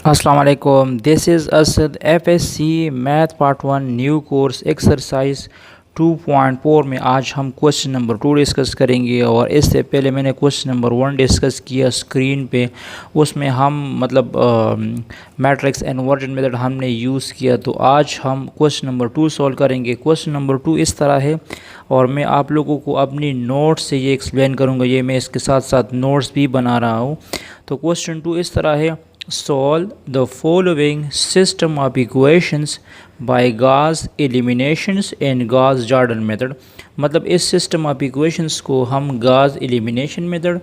अस्सलाम वालेकुम। This is Asad FSc math part 1 new course exercise 2.4 में आज हम क्वेश्चन नंबर 2 डिस्कस करेंगे। और इससे पहले मैंने क्वेश्चन नंबर 1 डिस्कस किया स्क्रीन पे। उसमें हम मैट्रिक्स इन्वर्जन मेथड हमने यूज़ किया। तो आज हम क्वेश्चन नंबर 2 सॉल्व करेंगे। क्वेश्चन नंबर 2 इस तरह है और मैं आप लोगों को अपनी नोट्स से ये एक्सप्लेन करूँगा। ये मैं इसके साथ साथ नोट्स भी बना रहा हूँ। तो क्वेश्चन 2 इस तरह है, solve the following system of equations by Gauss eliminations and Gauss-Jordan method। मतलब इस सिस्टम ऑफ इक्वेशंस को हम Gauss एलिमिनेशन मेथड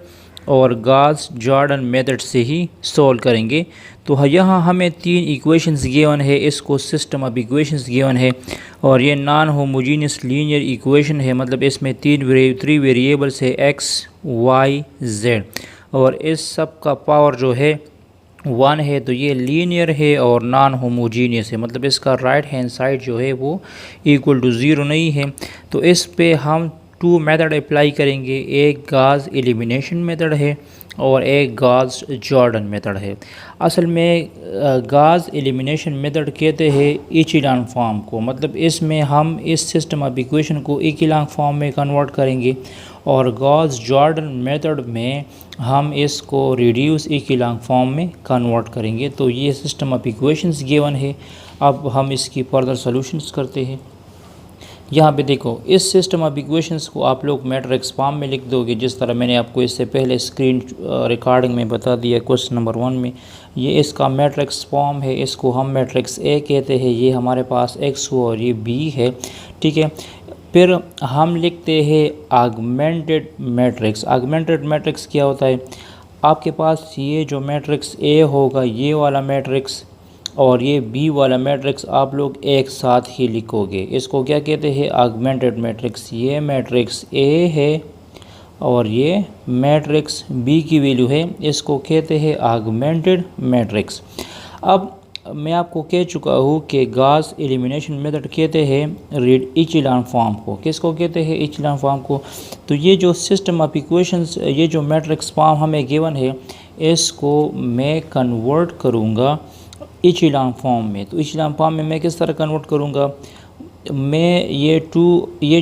और Gauss-Jordan मेथड से ही सॉल्व करेंगे। तो यहाँ हमें 3 इक्वेशंस गिवन है, इसको सिस्टम ऑफ इक्वेशंस गिवन है और ये नॉन होमोजीनियस लीनियर इक्वेशन है। मतलब इसमें 3 वेरिएबल्स है x, y, z और इस सब का पावर जो है 1 है। तो ये लीनियर है और नॉन होमोजीनियस है। मतलब इसका राइट हैंड साइड जो है वो इक्वल टू 0 नहीं है। तो इस पे हम 2 मेथड अप्लाई करेंगे। एक गॉस एलिमिनेशन मेथड है और एक गॉस जॉर्डन मेथड है। असल में गॉस एलिमिनेशन मेथड कहते हैं इचेलॉन फॉर्म को। मतलब इसमें हम इस सिस्टम ऑफ इक्वेशन को इचेलॉन फॉर्म में कन्वर्ट करेंगे और गॉस जॉर्डन मेथड में हम इसको रिड्यूस इचेलॉन फॉर्म में कन्वर्ट करेंगे। तो ये सिस्टम ऑफ इक्वेशंस गिवन है। अब हम इसकी फर्दर सॉल्यूशंस करते हैं। यहाँ पे देखो, इस सिस्टम ऑफ इक्वेशंस को आप लोग मैट्रिक्स फॉर्म में लिख दोगे, जिस तरह मैंने आपको इससे पहले स्क्रीन रिकॉर्डिंग में बता दिया क्वेश्चन नंबर 1 में। ये इसका मैट्रिक्स फॉर्म है, इसको हम मैट्रिक्स ए कहते हैं। ये हमारे पास एक्स हो और ये बी है, ठीक है। फिर हम लिखते हैं आगमेंटेड मैट्रिक्स। आगमेंटेड मैट्रिक्स क्या होता है? आपके पास ये जो मैट्रिक्स ए होगा, ये वाला मैट्रिक्स और ये बी वाला मैट्रिक्स आप लोग एक साथ ही लिखोगे। इसको क्या कहते हैं? Augmented matrix. ये मैट्रिक्स ए है और ये मैट्रिक्स बी की वैल्यू है, इसको कहते हैं आगमेंटेड मैट्रिक्स। अब मैं आपको कह चुका हूँ कि गॉस एलिमिनेशन मेथड कहते हैं इचेलॉन फॉर्म को। किसको कहते हैं? इचेलॉन फॉर्म को। तो ये जो सिस्टम ऑफ इक्वेशंस, ये जो मैट्रिक्स फॉर्म हमें गिवन है, इसको मैं कन्वर्ट करूँगा इचेलॉन फॉर्म में। तो इचेलॉन फॉर्म में मैं किस तरह कन्वर्ट करूँगा? मैं ये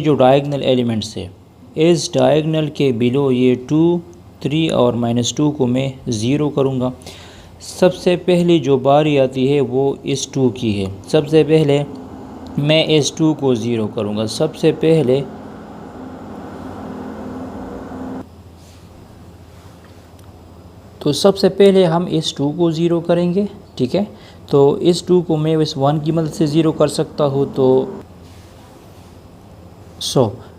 जो डायगोनल एलिमेंट्स है, इस डायगोनल के बिलो ये 2, 3 और -2 को मैं ज़ीरो करूँगा। सबसे पहली जो बारी आती है वो इस 2 की है। सबसे पहले मैं इस 2 को ज़ीरो करूँगा। सबसे पहले हम इस 2 को ज़ीरो करेंगे, ठीक है। तो इस 2 को मैं इस 1 की मदद से ज़ीरो कर सकता हूँ। तो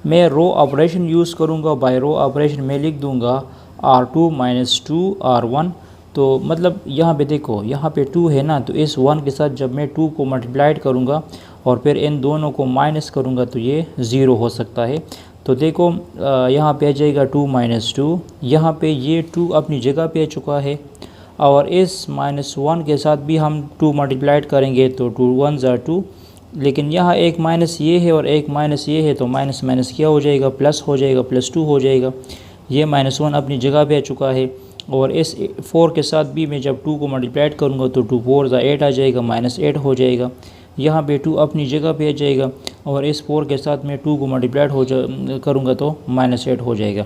मैं रो ऑपरेशन यूज़ करूँगा। बाय रो ऑपरेशन मैं लिख दूँगा R2 - 2 R1। तो मतलब यहाँ पे देखो, यहाँ पे 2 है ना, तो इस 1 के साथ जब मैं 2 को मल्टीप्लाइड करूँगा और फिर इन दोनों को माइनस करूँगा तो ये 0 हो सकता है। तो देखो यहाँ पे आ जाएगा 2 - 2। यहाँ पे ये 2 अपनी जगह पे आ चुका है और इस -1 के साथ भी हम 2 मल्टीप्लाइड करेंगे तो 2 1 = 2। लेकिन यहाँ एक माइनस ये है और एक माइनस ये है, तो माइनस माइनस क्या हो जाएगा? प्लस हो जाएगा, +2 हो जाएगा। ये -1 अपनी जगह पे आ चुका है और इस 4 के साथ भी मैं जब 2 को मल्टीप्लाइड करूँगा तो 2 4 = 8 आ जाएगा, -8 हो जाएगा। यहाँ पे 2 अपनी जगह पे आ जाएगा और इस 4 के साथ मैं 2 को मल्टीप्लाइड करूँगा तो -8 हो जाएगा।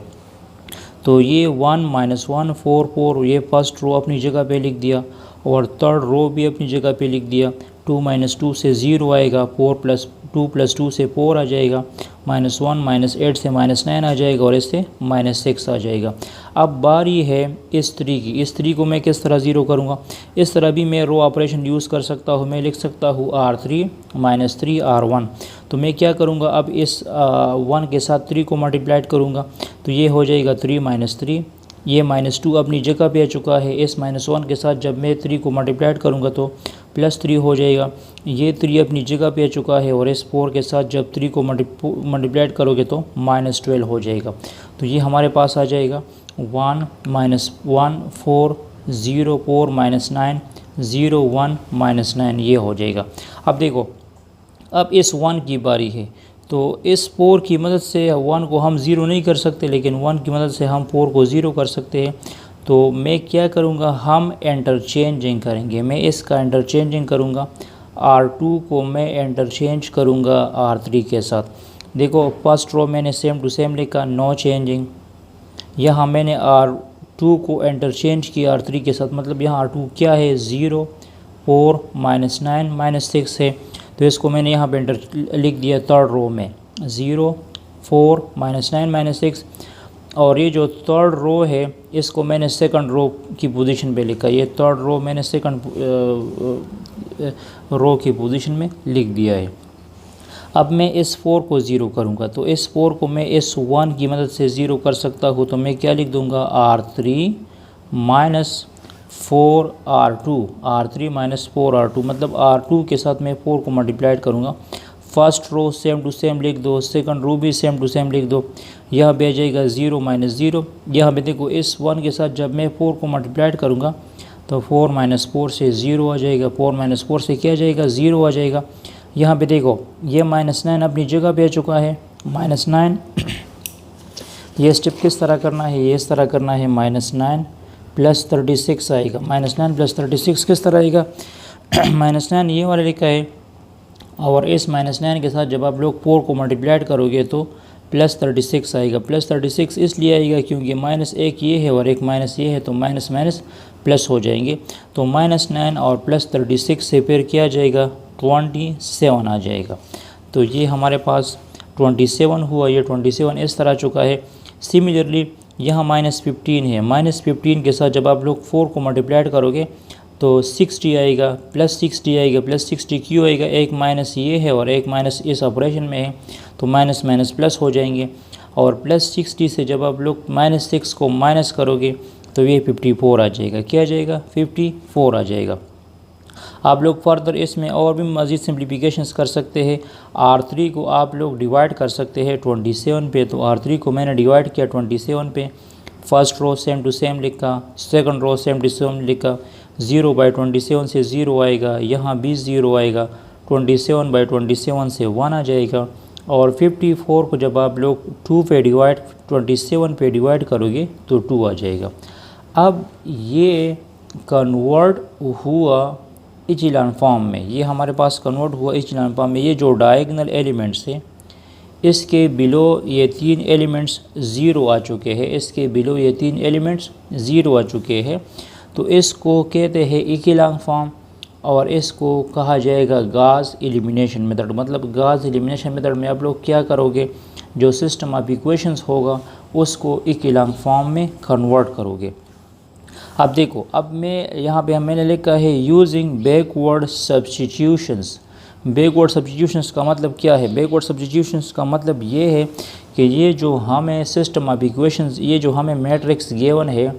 तो ये 1 - 1 4 4, ये फर्स्ट रो अपनी जगह पे लिख दिया और थर्ड रो भी अपनी जगह पे लिख दिया। 2 - 2 से 0 आएगा, 4 + 2 + 2 से 4 आ जाएगा, -1 - 8 से -9 आ जाएगा और इससे -6 आ जाएगा। अब बारी है इस 3 की। इस 3 को मैं किस तरह ज़ीरो करूँगा? इस तरह भी मैं रो ऑपरेशन यूज़ कर सकता हूँ। मैं लिख सकता हूँ R3 - 3 R1। तो मैं क्या करूँगा? अब इस 1 के साथ 3 को मल्टीप्लाइड करूँगा तो ये हो जाएगा 3 - 3। ये -2 अपनी जगह पे आ चुका है। इस -1 के साथ जब मैं 3 को मल्टीप्लाइड करूँगा तो +3 हो जाएगा। ये 3 अपनी जगह पे आ चुका है और इस 4 के साथ जब 3 को मल्टीप्लाइड करोगे तो -12 हो जाएगा। तो ये हमारे पास आ जाएगा 1 - 1 4 0 4 -9 0 1 -9, ये हो जाएगा। अब देखो, अब इस 1 की बारी है। तो इस 4 की मदद से 1 को हम ज़ीरो नहीं कर सकते, लेकिन 1 की मदद से हम 4 को ज़ीरो कर सकते हैं। तो मैं क्या करूँगा, हम इंटरचेंजिंग करेंगे। मैं इसका इंटरचेंजिंग करूँगा, R2 को मैं इंटरचेंज करूँगा R3 के साथ। देखो फर्स्ट रो मैंने सेम टू सेम लिखा, नो चेंजिंग। यहाँ मैंने R2 को इंटरचेंज किया R3 के साथ, मतलब यहाँ R2 क्या है, 0 4 -9 -6 है। तो इसको मैंने यहाँ पे लिख दिया थर्ड रो में, 0 4 -9 -6। और ये जो थर्ड रो है इसको मैंने सेकंड रो की पोजीशन पे लिखा। ये थर्ड रो मैंने सेकंड रो की पोजीशन में लिख दिया है। अब मैं इस 4 को 0 करूँगा, तो इस 4 को मैं इस 1 की मदद से 0 कर सकता हूँ। तो मैं क्या लिख दूँगा, R3 -4 R2, R3 -4 R2, मतलब R2 के साथ मैं 4 को मल्टीप्लाइड करूँगा। First row same to same लिख दो, सेकंड रो भी सेम टू सेम लिख दो। यह भी आ जाएगा 0 -0। यहाँ पे देखो इस 1 के साथ जब मैं 4 को मल्टीप्लाइड करूँगा तो 4 -4 से 0 आ जाएगा, 4 -4 से क्या आ जाएगा, 0 आ जाएगा। यहाँ पे देखो ये -9 अपनी जगह पे आ चुका है, -9। ये स्टेप किस तरह करना है, ये इस तरह करना है, -9 + 36 आएगा। -9 + 36 किस तरह आएगा, -9 ये वाला लिखा है, और इस -9 के साथ जब आप लोग 4 को मल्टीप्लाइड करोगे तो +36 आएगा। +36 इसलिए आएगा क्योंकि -1 ये है और एक माइनस ये है, तो माइनस माइनस प्लस हो जाएंगे। तो -9 और +36 से फिर क्या आ जाएगा, 27 आ जाएगा। तो ये हमारे पास 27 हुआ, ये 27 इस तरह चुका है। सिमिलरली यहाँ -15 है, -15 के साथ जब आप लोग 4 को मल्टीप्लाइड करोगे तो 60 आएगा, +60 आएगा। +60 क्यों आएगा, एक माइनस ये है और एक माइनस इस ऑपरेशन में है, तो माइनस माइनस प्लस हो जाएंगे। और +60 से जब आप लोग -6 को माइनस करोगे तो ये 54 आ जाएगा। क्या आ जाएगा, 54 आ जाएगा। आप लोग फर्दर इसमें और भी मज़ीद सिंप्लीफिकेशंस कर सकते हैं। R3 को आप लोग डिवाइड कर सकते हैं 27 पे, तो R3 को मैंने डिवाइड किया 27 पे। First row same to same लिखा, second row same to same लिखा। 0/27 से 0 आएगा, यहाँ भी 0 आएगा। 27/27 से 1 आ जाएगा। और 54 को जब आप लोग 2 पे डिवाइड 27 पे डिवाइड करोगे तो 2 आ जाएगा। अब ये कन्वर्ट हुआ इचेलॉन फॉर्म में, ये हमारे पास कन्वर्ट हुआ इचेलॉन फॉर्म में। ये जो डायगोनल एलिमेंट्स है इसके बिलो ये 3 एलिमेंट्स 0 आ चुके हैं, इसके बिलो ये 3 एलिमेंट्स 0 आ चुके हैं। तो इसको कहते हैं इचेलॉन फॉर्म, और इसको कहा जाएगा गाउस एलिमिनेशन मेथड। मतलब गाउस एलिमिनेशन मेथड में आप लोग क्या करोगे, जो सिस्टम ऑफ इक्वेशंस होगा उसको इचेलॉन फॉर्म में कन्वर्ट करोगे। अब देखो, अब मैं यहाँ पे मैंने लिखा है using backward substitutions. Backward substitutions का मतलब क्या है, बैकवर्ड सब्स्टिट्यूशंस का मतलब ये है कि ये जो हमें सिस्टम ऑफ इक्वेशंस, ये जो हमें मैट्रिक्स गिवन है,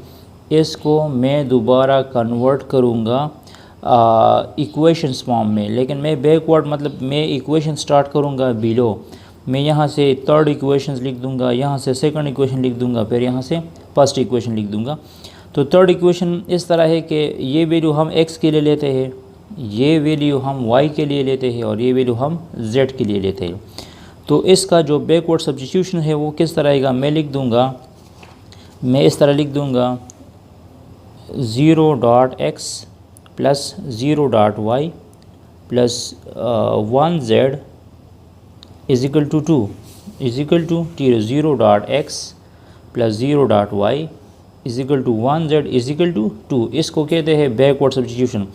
इसको मैं दोबारा कन्वर्ट करूँगा इक्वेशंस फॉर्म में। लेकिन मैं बैकवर्ड मतलब मैं इक्वेशन स्टार्ट करूँगा बिलो। मैं यहाँ से थर्ड इक्वेशंस लिख दूँगा, यहाँ से सेकंड इक्वेशन लिख दूँगा, फिर यहाँ से फर्स्ट इक्वेशन लिख दूँगा। तो थर्ड इक्वेशन इस तरह है कि ये वैल्यू हम x के लिए लेते हैं, ये वैल्यू हम y के लिए लेते हैं, और ये वैल्यू हम z के लिए लेते हैं। तो इसका जो बैकवर्ड सब्स्टिट्यूशन है वो किस तरह आएगा, मैं लिख दूँगा, मैं इस तरह लिख दूँगा 0.x + 0.y + 1z = 2 0.x + 0.y = 1z = 2। इसको कहते हैं बैकवर्ड सब्स्टिट्यूशन।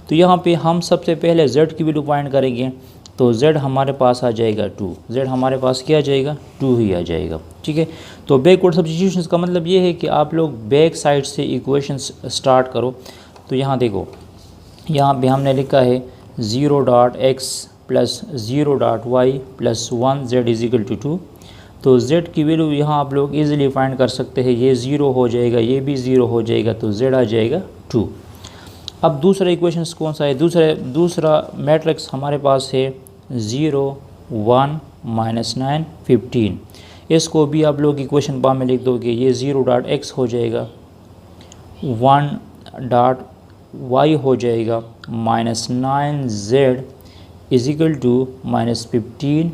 तो यहाँ पे हम सबसे पहले z की वैल्यू फाइंड करेंगे, तो z हमारे पास आ जाएगा 2। z हमारे पास क्या आ जाएगा, 2 ही आ जाएगा। ठीक है, तो बैकवर्ड सब्स्टिट्यूशन का मतलब ये है कि आप लोग बैक साइड से इक्वेशंस स्टार्ट करो। तो यहाँ देखो, यहाँ पे हमने लिखा है 0.x + 0.y + 1z = 2। तो z की वैल्यू यहाँ आप लोग इजीली फाइंड कर सकते हैं। ये 0 हो जाएगा, ये भी 0 हो जाएगा, तो z आ जाएगा 2। अब दूसरा इक्वेशंस कौन सा है, दूसरा मैट्रिक्स हमारे पास है 0 1 -9 15। इसको भी आप लोग इक्वेशन फॉर्म में लिख दोगे। ये 0.x हो जाएगा, 1.y हो जाएगा, -9z = -15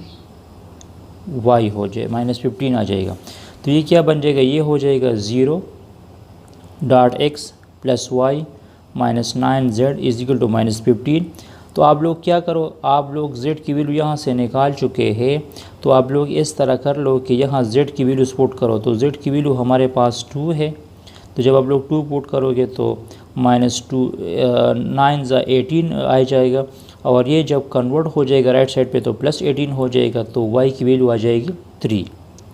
y हो जाए, -15 आ जाएगा। तो ये क्या बन जाएगा, ये हो जाएगा 0 dot x plus y minus 9z is equal to minus 15। तो आप लोग क्या करो, आप लोग z की वैल्यू यहाँ से निकाल चुके हैं, तो आप लोग इस तरह कर लो कि यहाँ z की वैल्यू पुट करो। तो z की वैल्यू हमारे पास 2 है, तो जब आप लोग 2 पुट करोगे तो माइनस 2 9 ज़ा 18 आ जाएगा, और ये जब कन्वर्ट हो जाएगा राइट साइड पे तो प्लस 18 हो जाएगा, तो y की वैल्यू आ जाएगी 3।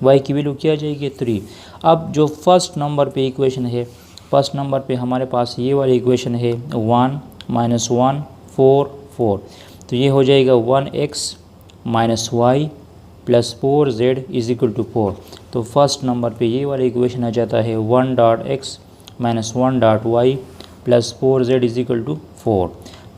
y की वैल्यू क्या आ जाएगी 3। अब जो फर्स्ट नंबर पे इक्वेशन है, फर्स्ट नंबर पे हमारे पास ये वाली इक्वेशन है 1 माइनस 1 4 4, तो ये हो जाएगा 1x minus y plus 4z is equal to 4। तो फर्स्ट नंबर पे ये वाला इक्वेशन आ जाता है 1 dot x minus 1 dot y plus 4z is equal to 4।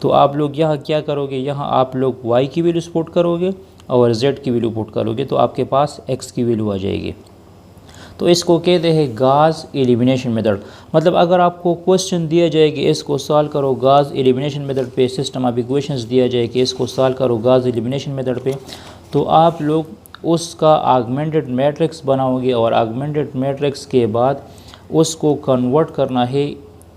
तो आप लोग यहाँ क्या करोगे, यहाँ आप लोग y की वैल्यू पुट करोगे और z की वैल्यू पुट करोगे, तो आपके पास x की वैल्यू आ जाएगी। तो इसको कहते हैं गाज एलिमिनेशन मेथड। मतलब अगर आपको क्वेश्चन दिया जाए कि इसको सॉल्व करो गाज एलिमिनेशन मेथड पे, सिस्टम ऑफ इक्वेशंस दिया जाए कि इसको सॉल्व करो गाज एलिमिनेशन मेथड पे, तो आप लोग उसका आगमेंटेड मैट्रिक्स बनाओगे और आगमेंटेड मैट्रिक्स के बाद उसको कन्वर्ट करना है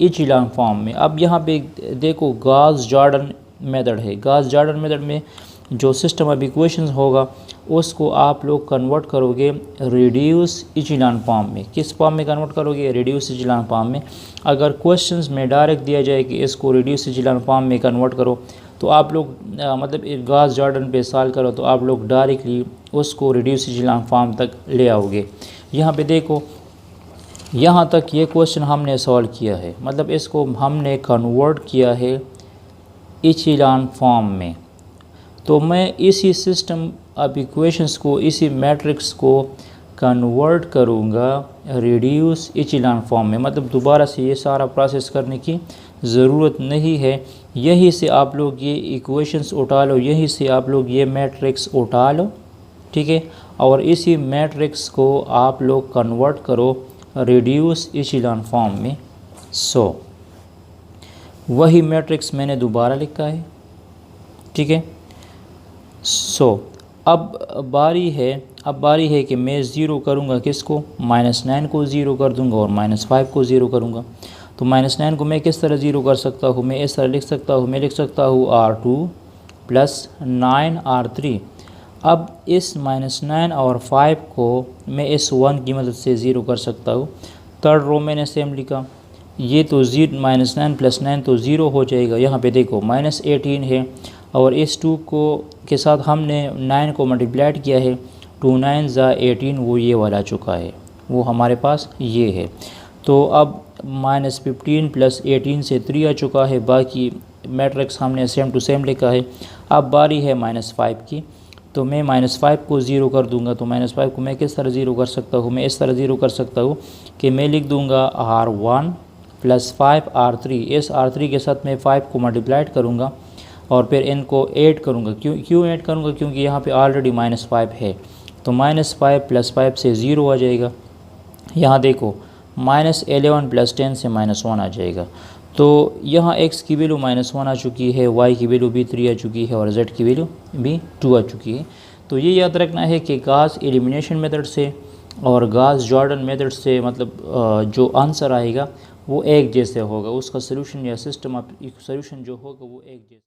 इचेलॉन फॉर्म में। अब यहाँ पे देखो गाज जॉर्डन मेथड है, गाज जॉर्डन मेथड में जो सिस्टम ऑफ इक्वेशंस होगा उसको आप लोग कन्वर्ट करोगे रिड्यूस इचेलॉन फॉर्म में। किस फॉर्म में कन्वर्ट करोगे, रिड्यूस इचेलॉन फॉर्म में। अगर क्वेश्चंस में डायरेक्ट दिया जाए कि इसको रिड्यूस इचेलॉन फॉर्म में कन्वर्ट करो, तो आप लोग मतलब गाज जॉर्डन पे सॉल्व करो तो आप लोग डायरेक्टली उसको रिड्यूस इचेलॉन फॉर्म तक ले आओगे। यहाँ पे देखो, यहाँ तक ये क्वेश्चन हमने सॉल्व किया है, मतलब इसको हमने कन्वर्ट किया है इचेलॉन फॉर्म में। तो मैं इसी सिस्टम ऑफ इक्वेशंस को, इसी मैट्रिक्स को कन्वर्ट करूँगा रिड्यूस इचेलॉन फॉर्म में। मतलब दोबारा से ये सारा प्रोसेस करने की ज़रूरत नहीं है, यहीं से आप लोग ये इक्वेशंस उठा लो, यहीं से आप लोग ये मैट्रिक्स उठा लो, ठीक है, और इसी मैट्रिक्स को आप लोग कन्वर्ट करो रिड्यूस इचेलॉन फॉर्म में। सो वही मैट्रिक्स मैंने दोबारा लिखा है, ठीक है। सो अब बारी है कि मैं ज़ीरो करूँगा किसको, -9 को ज़ीरो कर दूँगा और -5 को ज़ीरो करूँगा। तो -9 को मैं किस तरह ज़ीरो कर सकता हूँ, मैं इस तरह लिख सकता हूँ, मैं लिख सकता हूँ R2 प्लस 9 R3। अब इस -9 और 5 को मैं इस 1 की मदद से ज़ीरो कर सकता हूँ। थर्ड रो मैंने सेम लिखा, ये तो -9 प्लस 9 तो ज़ीरो हो जाएगा। यहाँ पे देखो -18 है और इस 2 को के साथ हमने 9 को मल्टीप्लाइड किया है, 2 9 ज़ा 18, वो ये वाला चुका है, वो हमारे पास ये है। तो अब -15 प्लस 18 से 3 आ चुका है, बाकी मैट्रिक्स हमने सेम टू सेम लिखा है। अब बारी है -5 की, तो मैं -5 को ज़ीरो कर दूंगा। तो -5 को मैं किस तरह ज़ीरो कर सकता हूँ, मैं इस तरह ज़ीरो कर सकता हूँ कि मैं लिख दूंगा R1 प्लस 5 R3। इस R3 के साथ मैं 5 को मल्टीप्लाइड करूँगा और फिर इनको ऐड करूँगा। क्यों ऐड करूँगा, क्योंकि यहाँ पे ऑलरेडी -5 है। तो -5 प्लस 5 से 0 आ जाएगा। यहाँ देखो -11 प्लस 10 से -1 आ जाएगा। तो यहाँ x की वैल्यू -1 आ चुकी है, y की वैल्यू भी 3 आ चुकी है और z की वैल्यू भी 2 आ चुकी है। तो ये याद रखना है कि गाज एलिमिनेशन मेथड से और गाज जॉर्डन मेथड से मतलब जो आंसर आएगा वो एक जैसे होगा, उसका सोल्यूशन या सिस्टम ऑफ सोल्यूशन जो होगा वो एक जैसे।